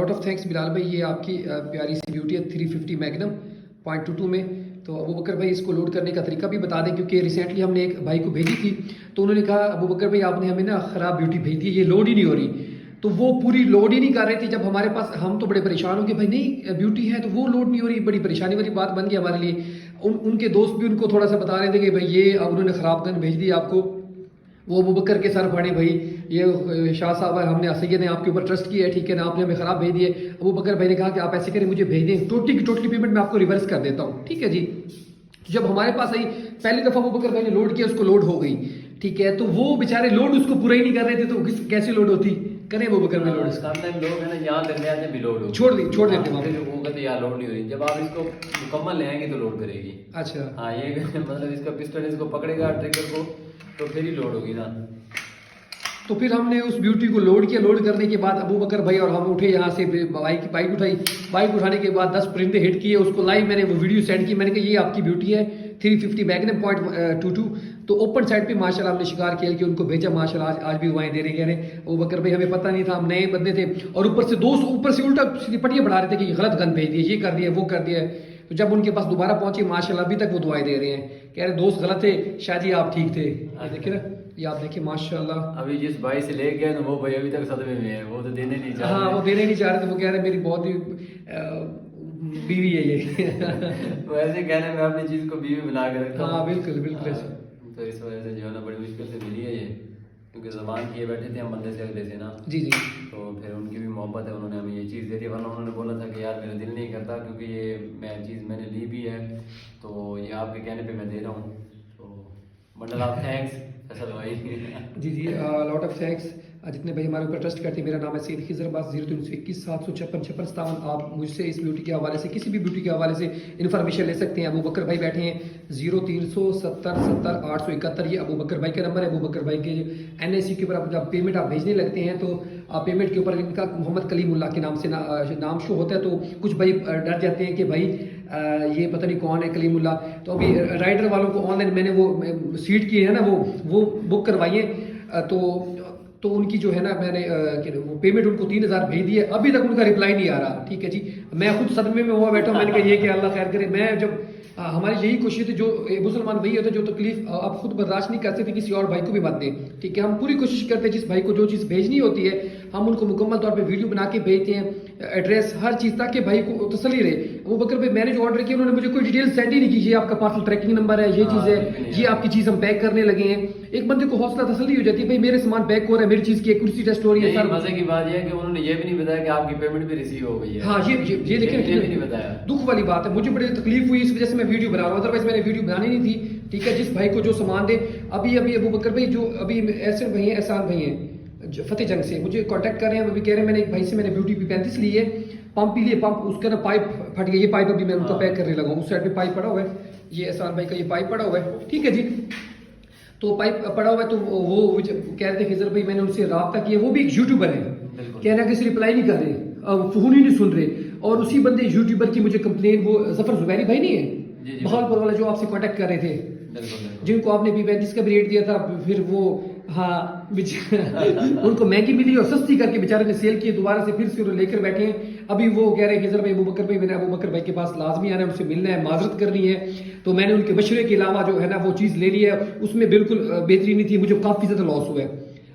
Lot of thanks بلال بھائی، یہ آپ کی پیاری سی بیوٹی ہے 350 میگنم 0.22 میں. تو ابو بکر بھائی اس کو لوڈ کرنے کا طریقہ بھی بتا دیں، کیونکہ ریسنٹلی ہم نے ایک بھائی کو بھیجی تھی تو انہوں نے کہا ابو بکر بھائی آپ نے ہمیں نا خراب بیوٹی بھیج دی، یہ لوڈ ہی نہیں ہو رہی. تو وہ پوری لوڈ ہی نہیں کر رہی تھی. جب ہمارے پاس ہم تو بڑے پریشان ہو گئے، بھائی نہیں بیوٹی ہے تو وہ لوڈ نہیں ہو رہی. بڑی پریشانی والی بات بن گئی ہمارے لیے. ان کے دوست بھی ان کو تھوڑا سا بتا رہے تھے کہ بھائی یہ اب انہوں نے خراب گن بھیج دی آپ کو. وہ ابو بکر کے سر پھاڑے، بھائی یہ شاہ صاحب ہے، ہم نے سید نے آپ کے اوپر ٹرسٹ کیا ہے، ٹھیک ہے نا، آپ نے ہمیں خراب بھیج دیے. ابو بکر بھائی نے کہا کہ آپ ایسے کریں مجھے بھیج دیں، ٹوٹلی پیمنٹ میں آپ کو ریورس کر دیتا ہوں، ٹھیک ہے جی. جب ہمارے پاس آئی پہلی دفعہ ابو بکر بھائی نے لوڈ کیا، اس کو لوڈ ہو گئی، ٹھیک ہے. تو وہ بیچارے لوڈ اس کو پورا ہی نہیں کر رہے تھے، تو کیسے لوڈ ہوتی؟ کریں ابو بکر بھائی لوڈ. لوگ ہیں نا یہاں کرنے آتے ہیں بھی لوڈ ہو چھوڑ دیتے وہاں پہ. وہ کہتے یار لوڈ نہیں ہو رہی، جب آپ اس کو مکمل لے آئیں گے تو لوڈ کرے گی. اچھا ہاں یہ مطلب اس کا پسٹن اس کو پکڑے گا ٹریگر کو تو پھر ہی لوڈ ہوگی نا. تو پھر ہم نے اس بیوٹی کو لوڈ کیا. لوڈ کرنے کے بعد ابو بکر بھائی اور ہم اٹھے یہاں سے، بائک اٹھائی. بائک اٹھانے کے بعد 10 پرندے ہٹ کیے. اس کو لائیو میں نے وہ ویڈیو سینڈ کی. میں نے کہا یہ آپ کی بیوٹی ہے 350 میگنم 0.22. تو اوپن سائڈ پہ ماشاءاللہ ہم نے شکار کیا کہ ان کو بھیجا. ماشاءاللہ آج بھی دعائیں دے رہے ہیں. ابو بکر بھائی ہمیں پتہ نہیں تھا، ہم نئے بندے تھے، اور اوپر سے الٹا پٹیاں بڑھا رہے تھے کہ یہ غلط گن بھیج دیے، یہ کر دیا وہ کر دیا. تو جب ان کے پاس دوبارہ پہنچے ماشاءاللہ ابھی تک وہ دعائیں دے رہے ہیں، کہہ رہے دوست غلط تھے، شاہ جی آپ ٹھیک تھے. دیکھیں نا، یہ آپ دیکھیں ماشاءاللہ. ابھی جس بھائی سے لے گئے نا وہ بھائی ابھی تک صدمے میں ہے، وہ تو دینے نہیں چاہ رہے. ہاں وہ دینے نہیں چاہ رہے تھے. وہ کہہ رہے میری بہت ہی بیوی ہے یہ. وہ ایسے کہہ رہے میں اپنی چیز کو بیوی بنا کے رکھتا ہوں. ہاں بالکل بالکل. تو اس وجہ سے جو ہے نا بڑی مشکل سے ملی ہے یہ، کیونکہ زبان کیے بیٹھے تھے ہم بندے سے اگلے سے نا. جی جی. تو پھر ان کی بھی محبت ہے، انہوں نے ہمیں یہ چیز دے دی، ورنہ انہوں نے بولا تھا کہ یار میرا دل نہیں کرتا، کیونکہ یہ چیز میں نے لی بھی ہے تو یہ آپ کے کہنے پہ میں دے رہا ہوں. تو بنڈل آف تھینکس فیصل بھائی. جی جی لاٹ آف تھینکس جتنے بھائی ہمارے اوپر ٹرسٹ کرتے ہیں. میرا نام ہے سید خضر عباس. 0321 756 5657. آپ مجھ سے اس بیوٹی کے حوالے سے کسی بھی بیوٹی کے حوالے سے انفارمیشن لے سکتے ہیں. ابو بکر بھائی بیٹھے ہیں 0370 70 871. یہ ابو بکر بھائی کا نمبر ہے. ابو بکر بھائی کے NIC کے اوپر جب پیمنٹ آپ بھیجنے لگتے ہیں تو پیمنٹ کے اوپر ان کا محمد کلیم اللہ کے نام سے نام شو ہوتا ہے. تو کچھ بھائی ڈر جاتے ہیں کہ بھائی یہ پتہ نہیں کون ہے کلیم اللہ. تو ابھی رائڈر والوں کو آن لائن میں نے وہ سیٹ کی ہے نا وہ بک کروائی ہے. تو ان کی جو ہے نا میں نے وہ پیمنٹ ان کو 3000 بھیج دی ہے. ابھی تک ان کا رپلائی نہیں آ رہا. ٹھیک ہے جی. میں خود صدمے میں ہوا بیٹھا ہوں. میں نے کہا یہ کہ اللہ خیر کرے. میں جب ہماری یہی کوشش تھی، جو مسلمان وہی ہوتے جو تکلیف آپ خود برداشت نہیں کرتے تھے کسی اور بھائی کو بھی مت دیں. ٹھیک ہے. ہم پوری کوشش کرتے ہیں جس بھائی کو جو چیز بھیجنی ہوتی ہے ہم ان کو مکمل طور پہ ویڈیو بنا کے بھیجتے ہیں، ایڈریس ہر چیز، تاکہ بھائی کو تسلی رہے. وہ بکر بھائی میں نے جو آرڈر کیا انہوں نے مجھے کوئی ڈیٹیل سینڈ ہی نہیں کی. یہ آپ کا پارسل ٹریکنگ نمبر ہے، یہ چیز ہے، یہ آپ کی چیز ہم پیک کرنے لگے ہیں. ایک بندے کو حوصلہ تسلی ہو جاتی ہے بھائی میرے سامان پیک ہو رہا ہے، میری چیز کی کرسی ٹیسٹ ہو رہی ہے. سر مزے کی بات یہ ہے کہ انہوں نے یہ بھی نہیں بتایا کہ آپ کی پیمنٹ بھی ریسیو ہو گئی ہے. ہاں یہ دیکھیں یہ بھی نہیں بتایا. دکھ والی بات ہے. مجھے بڑی تکلیف ہوئی، اس وجہ سے میں ویڈیو بنا رہا ہوں، ادروائز میں نے ویڈیو بنانی نہیں تھی. ٹھیک ہے. جس بھائی کو جو سامان دے، ابھی ابو بکر بھائی جو ابھی ایسے بھائی ہیں، احسان بھائی ہیں فتح جنگ سے مجھے کانٹیکٹ کر رہے ہیں. وہ بھی کہہ رہے ہیں میں نے ایک بھائی سے میں نے بیوٹی P35 لی ہے، پمپ بھی لیے، پمپ اس کا نا پائپ پھٹ گیا. یہ پائپ ابھی میں ان کا پیک کرنے لگا ہوں. اس سائڈ پہ پائپ پڑا ہوا ہے، یہ احسان بھائی کا یہ پائپ پڑا ہوا ہے. ٹھیک ہے جی. تو پائپ پڑا ہوا ہے. تو وہ کہہ رہے تھے خضر بھائی میں نے ان سے رابطہ کیا. وہ بھی ایک یوٹیوبر ہے، کہہ رہے ہیں کہ رپلائی نہیں کر رہے، فون ہی نہیں سن رہے. اور اسی بندے یوٹیوبر کی مجھے کمپلین، وہ ظفر زبیری بھائی نہیں ہے بہاولپور والے جو آپ سے کانٹیکٹ کر رہے تھے، جن کو آپ نے P35 کا بھی ریٹ دیا تھا، پھر وہ ہاں ان کو مہنگی ملی اور سستی کر کے بیچارے نے سیل کی. دوبارہ سے پھر سے لے کر بیٹھے ہیں. ابھی وہ کہہ رہے ہیں خضر بھائی ابو بکر بھائی میں نے ابو بکر بھائی کے پاس لازمی آنا ہے، ان سے ملنا ہے، معذرت کرنی ہے. تو میں نے ان کے مشورے کے علاوہ جو ہے نا وہ چیز لے لی ہے. اس میں بالکل بہتری نہیں تھی، مجھے کافی زیادہ لاس ہوا ہے.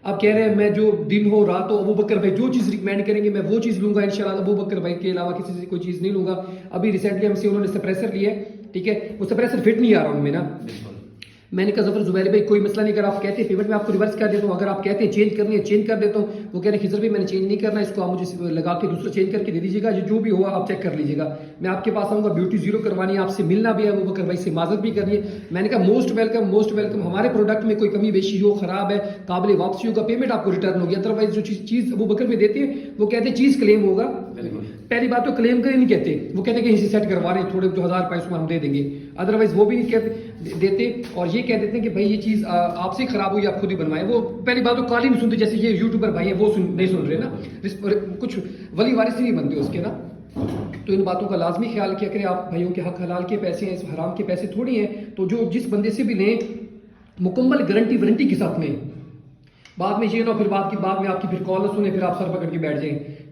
اب کہہ رہے ہیں میں جو دن ہو رات ہو ابو بکر بھائی جو چیز ریکمینڈ کریں گے میں وہ چیز لوں گا انشاءاللہ. ابو بکر بھائی کے علاوہ کسی سے کوئی چیز نہیں لوں گا. ابھی ریسنٹلی ہم سے انہوں نے سپریسر لیا ہے. ٹھیک ہے. وہ سپریسر فٹ نہیں آ رہا ان میں نا. میں نے کہا ظفر زبیر بھائی کوئی مسئلہ نہیں، اگر آپ کہتے ہیں پیمنٹ میں آپ کو ریورس کر دیتا ہوں، اگر آپ کہتے ہیں چینج کرنی ہے چینج کر دیتا ہوں. وہ کہہ رہے ہیں خضر بھائی میں نے چینج نہیں کرنا، اس کو آپ مجھے لگا کے دوسرا چینج کر کے دے دیجیے گا، جو بھی ہوا آپ چیک کر لیجیے گا. میں آپ کے پاس آؤں گا، بیوٹی زیرو کروانی ہے، آپ سے ملنا بھی ہے، ابو بکر بھائی سے معذرت بھی کرنی ہے. میں نے کہا موسٹ ویلکم موسٹ ویلکم. ہمارے پروڈکٹ میں کوئی کمی بیشی ہو، خراب ہے، قابل واپسی ہوگا، پیمنٹ آپ کو ریٹرن ہوگی. ادروائز جو چیز ابو بکر بھائی دیتے ہیں وہ کہتے ہیں چیز کلیم ہوگا. پہلی بات تو کلیم کا ہی نہیں کہتے، وہ کہتے ہیں کہ اسے سیٹ کروا رہے ہیں، تھوڑے جو 1000 پیسوں میں ہم دے دیں گے. ادروائز وہ بھی نہیں دیتے، اور یہ کہہ دیتے ہیں کہ بھائی یہ چیز آپ سے خراب ہوئی آپ خود ہی بنوائیں. وہ پہلی بات تو کال ہی نہیں سنتے، جیسے یہ یوٹیوبر بھائی ہیں وہ نہیں سن رہے نا، کچھ ولی وارث نہیں بنتے اس کے نا. تو ان باتوں کا لازمی خیال کیا کریں. آپ بھائیوں کے حق حلال کے پیسے ہیں، حرام کے پیسے تھوڑی ہیں. تو جو جس بندے سے بھی لیں مکمل گارنٹی وارنٹی کے ساتھ میں. بعد میں یہ نہ پھر بعد میں آپ کی پھر کال نہ سنیں، پھر آپ سر پکڑ کے بیٹھ جائیں.